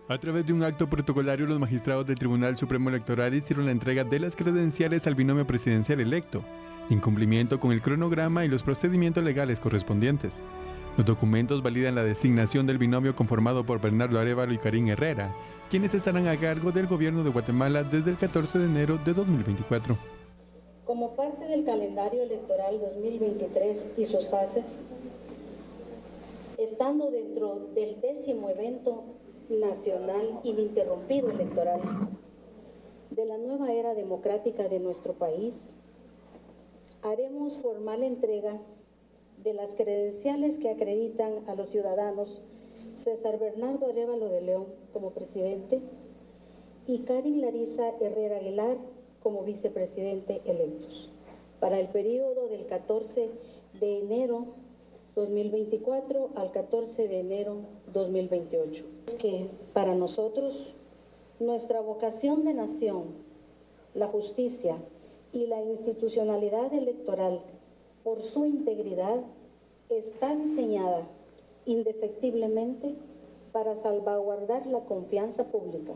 A través de un acto protocolario, los magistrados del Tribunal Supremo Electoral hicieron la entrega de las credenciales al binomio presidencial electo, en cumplimiento con el cronograma y los procedimientos legales correspondientes. Los documentos validan la designación del binomio conformado por Bernardo Arévalo y Karin Herrera, quienes estarán a cargo del gobierno de Guatemala desde el 14 de enero de 2024. Como parte del calendario electoral 2023 y sus fases, estando dentro del 10º evento nacional ininterrumpido electoral de la nueva era democrática de nuestro país, haremos formal entrega de las credenciales que acreditan a los ciudadanos César Bernardo Arévalo de León como presidente y Karin Larisa Herrera Aguilar como vicepresidente electos para el periodo del 14 de enero 2024 al 14 de enero 2028. Es que para nosotros, nuestra vocación de nación, la justicia y la institucionalidad electoral, por su integridad, está diseñada indefectiblemente para salvaguardar la confianza pública.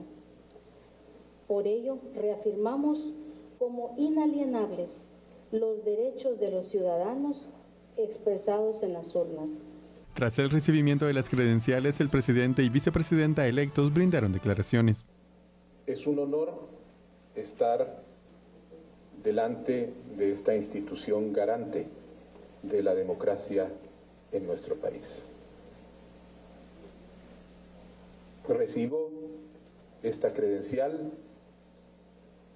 Por ello, reafirmamos como inalienables los derechos de los ciudadanos expresados en las urnas. Tras el recibimiento de las credenciales, el presidente y vicepresidenta electos brindaron declaraciones. Es un honor estar delante de esta institución garante de la democracia en nuestro país. Recibo esta credencial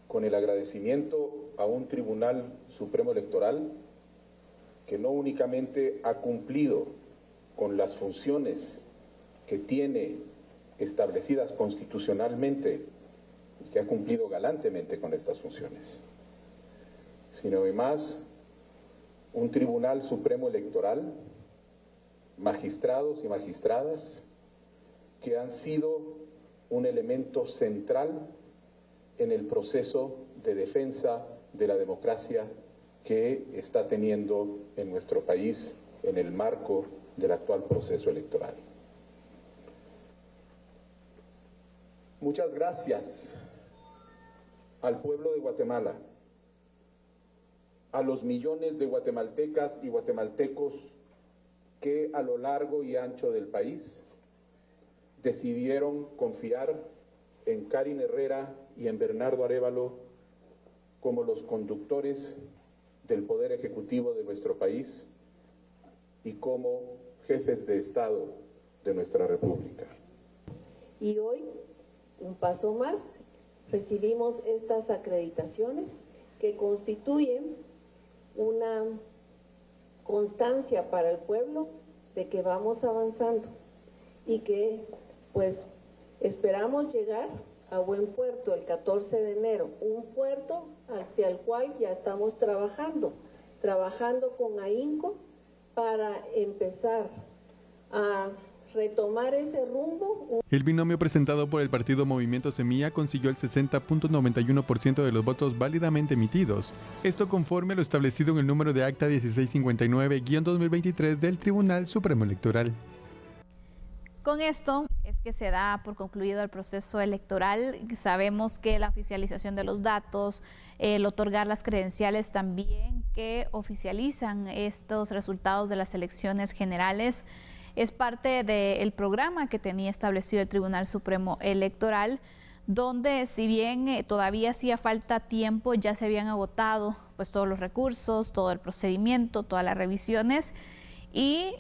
con el agradecimiento a un Tribunal Supremo Electoral que no únicamente ha cumplido con las funciones que tiene establecidas constitucionalmente y que ha cumplido galantemente con estas funciones, sino además un Tribunal Supremo Electoral, magistrados y magistradas que han sido un elemento central en el proceso de defensa de la democracia que está teniendo en nuestro país en el marco del actual proceso electoral. Muchas gracias al pueblo de Guatemala, a los millones de guatemaltecas y guatemaltecos que a lo largo y ancho del país decidieron confiar en Karin Herrera y en Bernardo Arévalo como los conductores del Poder Ejecutivo de nuestro país y como jefes de Estado de nuestra República. Y hoy, un paso más, recibimos estas acreditaciones que constituyen una constancia para el pueblo de que vamos avanzando y que pues esperamos llegar a buen puerto el 14 de enero, un puerto hacia el cual ya estamos trabajando con ahínco para empezar a retomar ese rumbo. El binomio presentado por el partido Movimiento Semilla consiguió el 60.91% de los votos válidamente emitidos. Esto conforme a lo establecido en el número de acta 1659-2023 del Tribunal Supremo Electoral. Con esto es que se da por concluido el proceso electoral. Sabemos que la oficialización de los datos, el otorgar las credenciales también que oficializan estos resultados de las elecciones generales es parte del programa que tenía establecido el Tribunal Supremo Electoral, donde si bien todavía hacía falta tiempo, ya se habían agotado pues todos los recursos, todo el procedimiento, todas las revisiones, y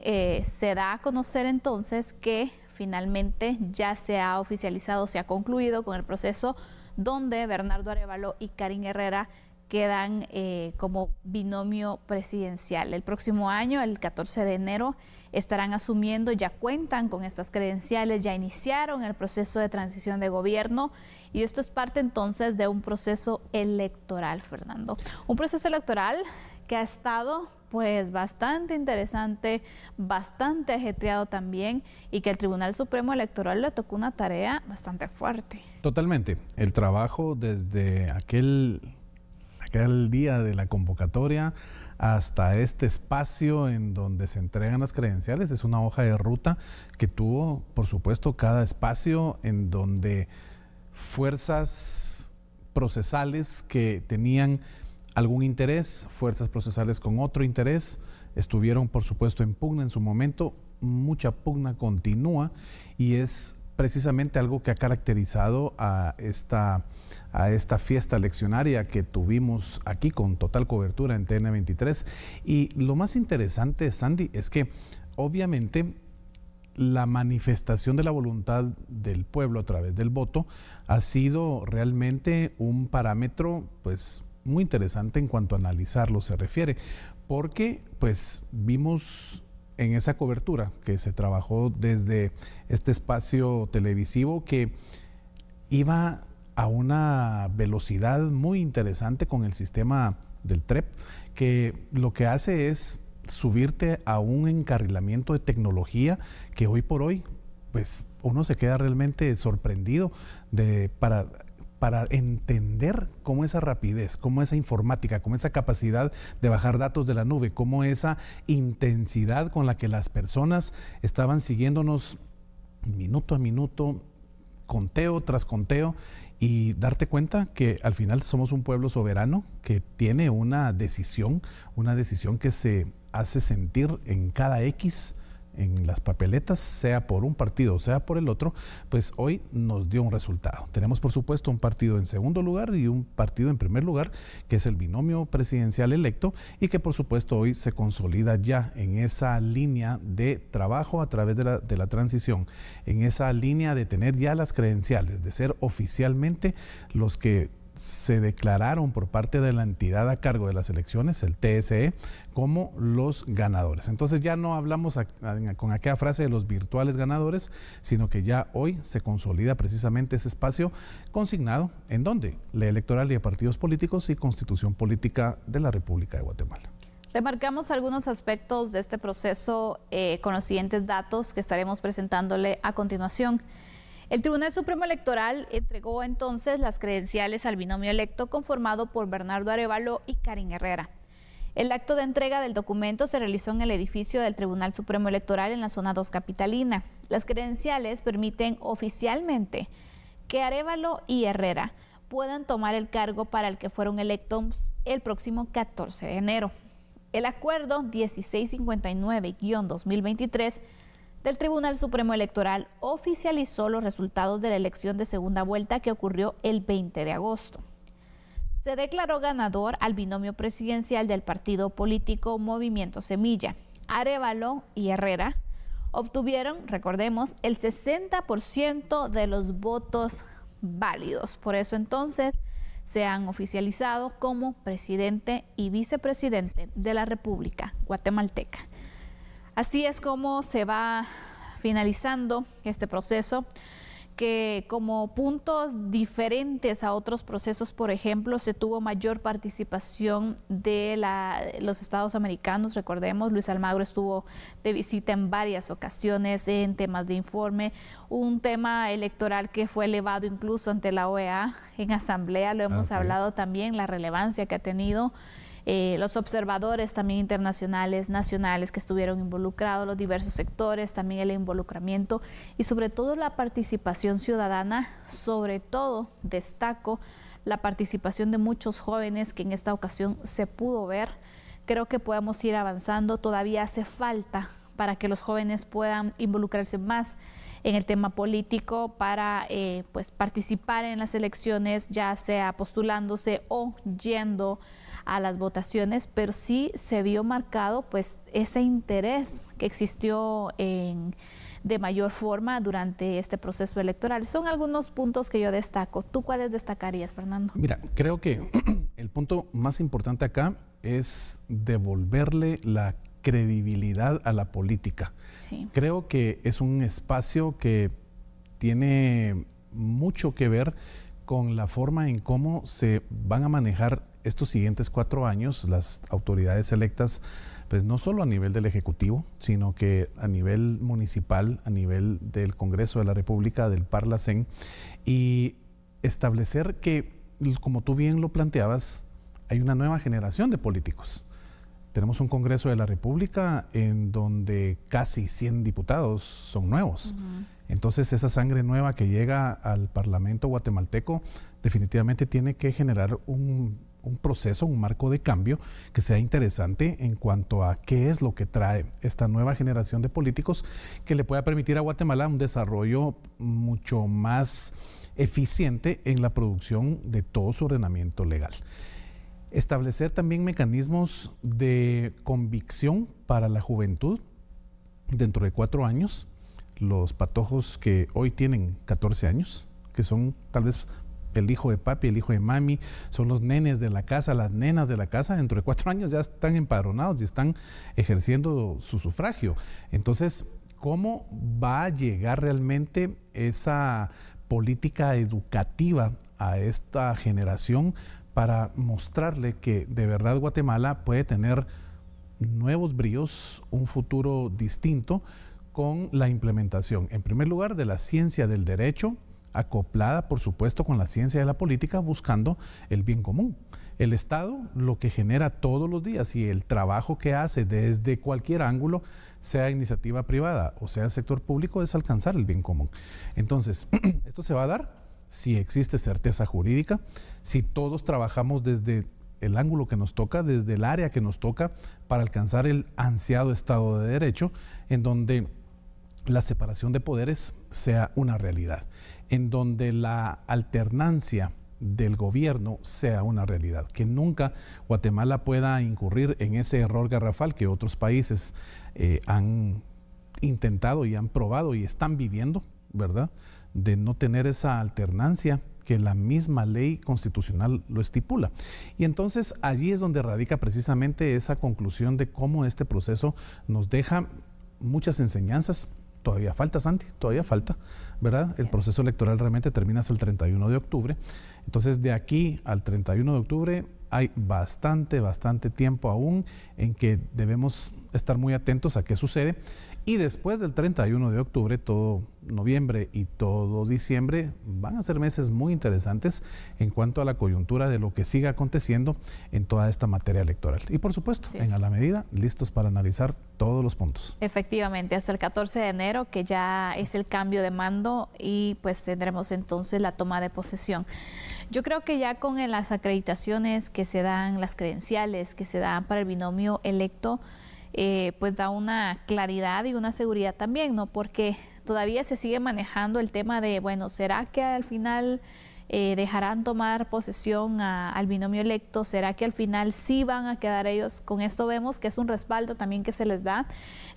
se da a conocer entonces que finalmente ya se ha oficializado, se ha concluido con el proceso donde Bernardo Arévalo y Karin Herrera quedan como binomio presidencial. El próximo año, el 14 de enero, estarán asumiendo, ya cuentan con estas credenciales, ya iniciaron el proceso de transición de gobierno y esto es parte entonces de un proceso electoral, Fernando. Un proceso electoral que ha estado pues bastante interesante, bastante ajetreado también y que el Tribunal Supremo Electoral le tocó una tarea bastante fuerte. Totalmente. El trabajo desde aquel día de la convocatoria hasta este espacio en donde se entregan las credenciales. Es una hoja de ruta que tuvo, por supuesto, cada espacio en donde fuerzas procesales que tenían algún interés, fuerzas procesales con otro interés, estuvieron, por supuesto, en pugna en su momento. Mucha pugna continúa y es precisamente algo que ha caracterizado a esta fiesta eleccionaria que tuvimos aquí con total cobertura en TN23. Y lo más interesante, Sandy, es que obviamente la manifestación de la voluntad del pueblo a través del voto ha sido realmente un parámetro pues muy interesante en cuanto a analizarlo se refiere, porque pues vimos en esa cobertura que se trabajó desde este espacio televisivo que iba a una velocidad muy interesante con el sistema del TREP, que lo que hace es subirte a un encarrilamiento de tecnología que hoy por hoy pues uno se queda realmente sorprendido para entender cómo esa rapidez, cómo esa informática, cómo esa capacidad de bajar datos de la nube, cómo esa intensidad con la que las personas estaban siguiéndonos minuto a minuto, conteo tras conteo, y darte cuenta que al final somos un pueblo soberano que tiene una decisión que se hace sentir en cada X en las papeletas, sea por un partido o sea por el otro, pues hoy nos dio un resultado. Tenemos, por supuesto, un partido en segundo lugar y un partido en primer lugar, que es el binomio presidencial electo, y que por supuesto hoy se consolida ya en esa línea de trabajo a través de la transición, en esa línea de tener ya las credenciales, de ser oficialmente los que se declararon por parte de la entidad a cargo de las elecciones, el TSE, como los ganadores. Entonces ya no hablamos con aquella frase de los virtuales ganadores, sino que ya hoy se consolida precisamente ese espacio consignado en donde Ley Electoral y de Partidos Políticos y Constitución Política de la República de Guatemala. Remarcamos algunos aspectos de este proceso con los siguientes datos que estaremos presentándole a continuación. El Tribunal Supremo Electoral entregó entonces las credenciales al binomio electo conformado por Bernardo Arévalo y Karin Herrera. El acto de entrega del documento se realizó en el edificio del Tribunal Supremo Electoral en la zona 2 capitalina. Las credenciales permiten oficialmente que Arévalo y Herrera puedan tomar el cargo para el que fueron electos el próximo 14 de enero. El acuerdo 1659-2023 del Tribunal Supremo Electoral oficializó los resultados de la elección de segunda vuelta que ocurrió el 20 de agosto. Se declaró ganador al binomio presidencial del partido político Movimiento Semilla. Arévalo y Herrera obtuvieron, recordemos, el 60% de los votos válidos. Por eso entonces se han oficializado como presidente y vicepresidente de la República Guatemalteca. Así es como se va finalizando este proceso, que como puntos diferentes a otros procesos, por ejemplo, se tuvo mayor participación de los estados americanos. Recordemos, Luis Almagro estuvo de visita en varias ocasiones en temas de informe, un tema electoral que fue elevado incluso ante la OEA en asamblea, lo hemos hablado también, la relevancia que ha tenido. Los observadores también internacionales, nacionales que estuvieron involucrados, los diversos sectores, también el involucramiento y sobre todo la participación ciudadana. Sobre todo destaco la participación de muchos jóvenes que en esta ocasión se pudo ver. Creo que podemos ir avanzando, todavía hace falta para que los jóvenes puedan involucrarse más en el tema político para pues participar en las elecciones, ya sea postulándose o yendo a las votaciones, pero sí se vio marcado pues ese interés que existió de mayor forma durante este proceso electoral. Son algunos puntos que yo destaco. ¿Tú cuáles destacarías, Fernando? Mira, creo que el punto más importante acá es devolverle la credibilidad a la política. Sí. Creo que es un espacio que tiene mucho que ver con la forma en cómo se van a manejar estos siguientes 4 años las autoridades electas, pues no solo a nivel del Ejecutivo, sino que a nivel municipal, a nivel del Congreso de la República, del Parlacén, y establecer que, como tú bien lo planteabas, hay una nueva generación de políticos. tenemos un Congreso de la República en donde casi 100 diputados son nuevos. Entonces, esa sangre nueva que llega al Parlamento guatemalteco definitivamente tiene que generar un proceso, un marco de cambio que sea interesante en cuanto a qué es lo que trae esta nueva generación de políticos que le pueda permitir a Guatemala un desarrollo mucho más eficiente en la producción de todo su ordenamiento legal. Establecer también mecanismos de convicción para la juventud dentro de 4 años. Los patojos que hoy tienen 14 años, que son tal vez el hijo de papi, el hijo de mami, son los nenes de la casa, las nenas de la casa, dentro de 4 años ya están empadronados y están ejerciendo su sufragio. Entonces, ¿cómo va a llegar realmente esa política educativa a esta generación para mostrarle que de verdad Guatemala puede tener nuevos bríos, un futuro distinto con la implementación, en primer lugar, de la ciencia del derecho, acoplada, por supuesto, con la ciencia de la política, buscando el bien común. El Estado lo que genera todos los días y el trabajo que hace desde cualquier ángulo, sea iniciativa privada o sea sector público, es alcanzar el bien común. Entonces, esto se va a dar si existe certeza jurídica, si todos trabajamos desde el ángulo que nos toca, desde el área que nos toca, para alcanzar el ansiado Estado de Derecho, en donde la separación de poderes sea una realidad, en donde la alternancia del gobierno sea una realidad, que nunca Guatemala pueda incurrir en ese error garrafal que otros países han intentado y han probado y están viviendo, ¿verdad?, de no tener esa alternancia que la misma ley constitucional lo estipula. Y entonces allí es donde radica precisamente esa conclusión de cómo este proceso nos deja muchas enseñanzas. Todavía falta, Santi, todavía falta, ¿verdad? El proceso electoral realmente termina hasta el 31 de octubre. Entonces, de aquí al 31 de octubre hay bastante tiempo aún en que debemos estar muy atentos a qué sucede. Y después del 31 de octubre, todo noviembre y todo diciembre van a ser meses muy interesantes en cuanto a la coyuntura de lo que siga aconteciendo en toda esta materia electoral. Y por supuesto, en A la Medida, listos para analizar todos los puntos. Efectivamente, hasta el 14 de enero, que ya es el cambio de mando, y pues tendremos entonces la toma de posesión. Yo creo que ya con las acreditaciones que se dan, las credenciales que se dan para el binomio electo, pues da una claridad y una seguridad también, ¿no? Porque todavía se sigue manejando el tema de, bueno, ¿será que al final dejarán tomar posesión al binomio electo? ¿Será que al final sí van a quedar ellos? Con esto vemos que es un respaldo también que se les da,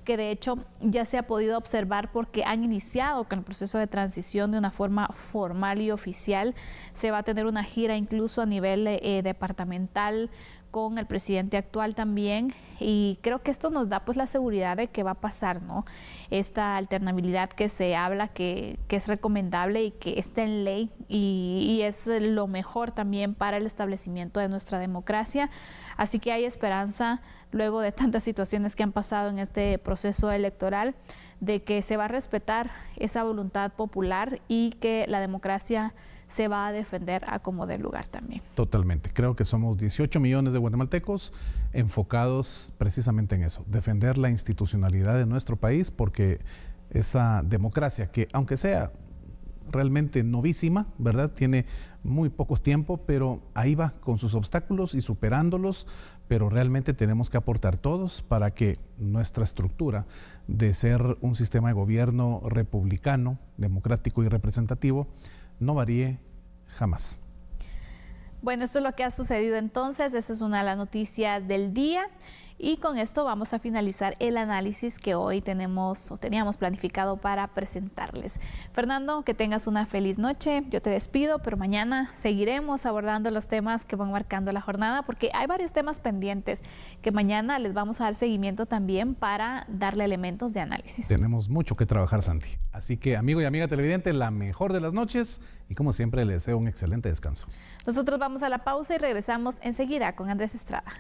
que de hecho ya se ha podido observar porque han iniciado con el proceso de transición de una forma formal y oficial. Se va a tener una gira incluso a nivel departamental con el presidente actual también, y creo que esto nos da pues la seguridad de que va a pasar, ¿no? Esta alternabilidad que se habla, que es recomendable y que está en ley y es lo mejor también para el establecimiento de nuestra democracia. Así que hay esperanza, luego de tantas situaciones que han pasado en este proceso electoral, de que se va a respetar esa voluntad popular y que la democracia se va a defender a como dé lugar también. Totalmente. Creo que somos 18 millones de guatemaltecos enfocados precisamente en eso, defender la institucionalidad de nuestro país, porque esa democracia que, aunque sea realmente novísima, ¿verdad?, tiene muy poco tiempo, pero ahí va con sus obstáculos y superándolos, pero realmente tenemos que aportar todos para que nuestra estructura de ser un sistema de gobierno republicano, democrático y representativo no varíe jamás. Bueno, esto es lo que ha sucedido entonces. Esa es una de las noticias del día. Y con esto vamos a finalizar el análisis que hoy teníamos planificado para presentarles. Fernando, que tengas una feliz noche. Yo te despido, pero mañana seguiremos abordando los temas que van marcando la jornada, porque hay varios temas pendientes que mañana les vamos a dar seguimiento también para darle elementos de análisis. Tenemos mucho que trabajar, Santi. Así que, amigo y amiga televidente, la mejor de las noches y como siempre les deseo un excelente descanso. Nosotros vamos a la pausa y regresamos enseguida con Andrés Estrada.